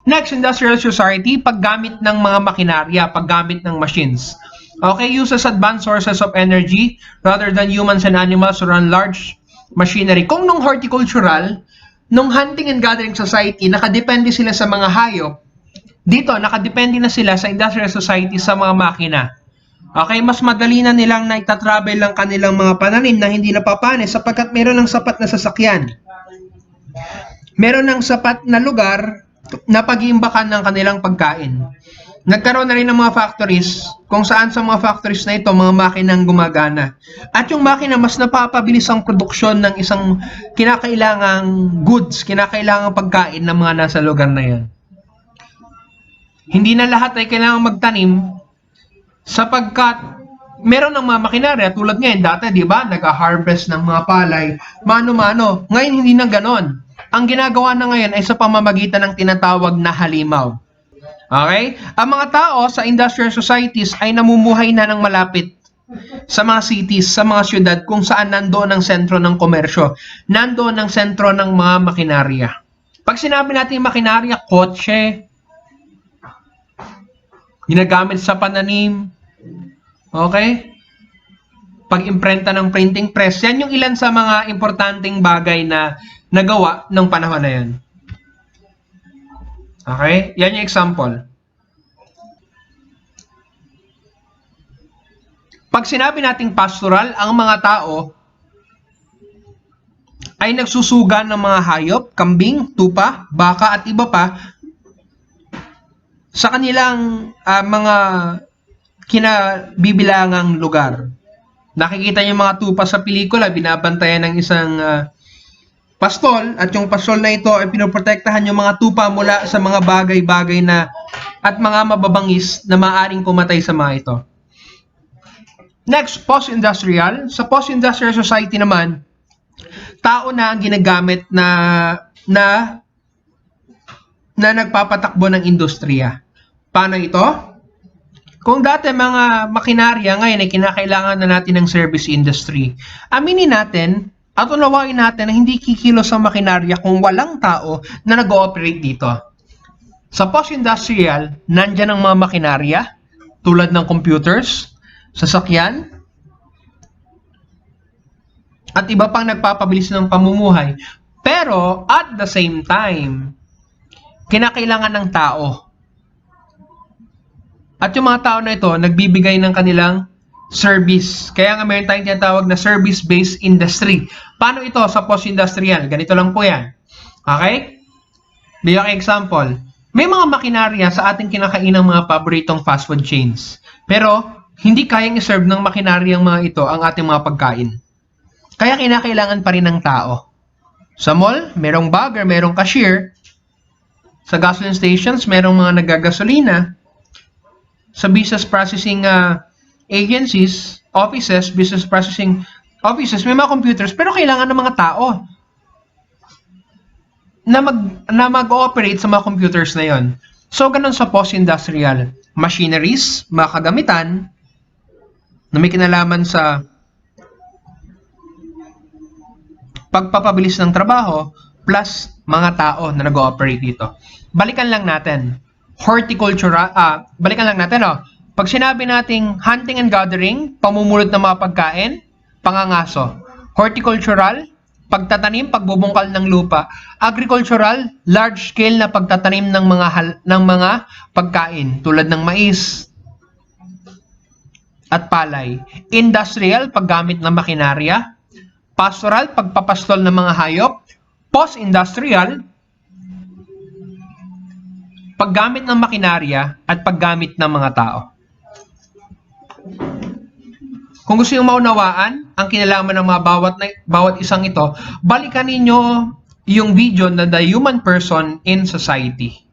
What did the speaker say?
Next, industrial society, paggamit ng mga makinarya, paggamit ng machines. Okay, uses advanced sources of energy rather than humans and animals to run large machinery. Kung nung horticultural, nung hunting and gathering society, nakadepende sila sa mga hayop, dito, nakadepende na sila sa industrial society sa mga makina. Okay, mas madali na nilang naitatravel ang kanilang mga pananim na hindi napapanis sapagkat meron ng sapat na sasakyan. Meron ng sapat na lugar na pag-iimbakan ng kanilang pagkain. Nagkaroon na rin ng mga factories kung saan sa mga factories na ito, mga makinang gumagana. At yung makina, mas napapabilis ang produksyon ng isang kinakailangang goods, kinakailangang pagkain ng mga nasa lugar na yan. Hindi na lahat ay kailangang magtanim sapagkat meron ng mga makinarya tulad ngayon dati, di ba? Nag-harvest ng mga palay, mano-mano. Ngayon hindi na ganon. Ang ginagawa na ngayon ay sa pamamagitan ng tinatawag na halimaw. Okay? Ang mga tao sa industrial societies ay namumuhay na ng malapit sa mga cities, sa mga syudad kung saan nandoon ang sentro ng komersyo, nandoon ang sentro ng mga makinarya. Pag sinabi natin makinarya, kotse, ginagamit sa pananim, okay? Pag-imprenta ng printing press, yan yung ilan sa mga importanteng bagay na nagawa ng panahon na yan. Okay? Yan yung example. Pag sinabi nating pastoral, ang mga tao ay nagsusuga ng mga hayop, kambing, tupa, baka at iba pa sa kanilang mga kinabibilangang lugar. Nakikita niyo mga tupa sa pelikula, binabantayan ng isang pastol, at yung pastol na ito ay pinoprotektahan yung mga tupa mula sa mga bagay-bagay na at mga mababangis na maaaring pumatay sa mga ito. Next, post-industrial. Sa post-industrial society naman, tao na ang ginagamit na nagpapatakbo ng industriya. Paano ito? Kung dati mga makinarya, ngayon ay kinakailangan na natin ng service industry. Aminin natin at unawain natin na hindi kikilos ang makinarya kung walang tao na nag-ooperate dito. Sa post-industrial, nandyan ang mga makinarya tulad ng computers, sasakyan, at iba pang nagpapabilis ng pamumuhay. Pero at the same time, kinakailangan ng tao. At yung mga tao na ito, nagbibigay ng kanilang service. Kaya nga meron tayong tinatawag na service-based industry. Paano ito sa post-industrial? Ganito lang po yan. Okay? Bigyan example. May mga makinarya sa ating kinakainang mga paboritong fast food chains. Pero, hindi kayang iserve ng makinaryang mga ito ang ating mga pagkain. Kaya kinakailangan pa rin ng tao. Sa mall, merong bagger, merong cashier. Sa gasoline stations, merong mga nagagasolina. Sa business processing agencies, offices, business processing offices, may mga computers, pero kailangan ng mga tao na mag-ooperate sa mga computers na yon. So, ganun sa post-industrial. Machineries, mga kagamitan, na may kinalaman sa pagpapabilis ng trabaho, plus mga tao na nag-ooperate dito. Balikan lang natin. Balikan lang natin, Pag sinabi nating hunting and gathering, pamumulot ng mga pagkain, pangangaso. Horticultural, pagtatanim, pagbubungkal ng lupa. Agricultural, large scale na pagtatanim ng mga pagkain tulad ng mais at palay. Industrial, paggamit ng makinarya. Pastoral, pagpapastol ng mga hayop. Post-industrial, paggamit ng makinarya at paggamit ng mga tao. Kung gusto nyo maunawaan ang kinalaman ng mga bawat isang ito, balikan ninyo yung video na The Human Person in Society.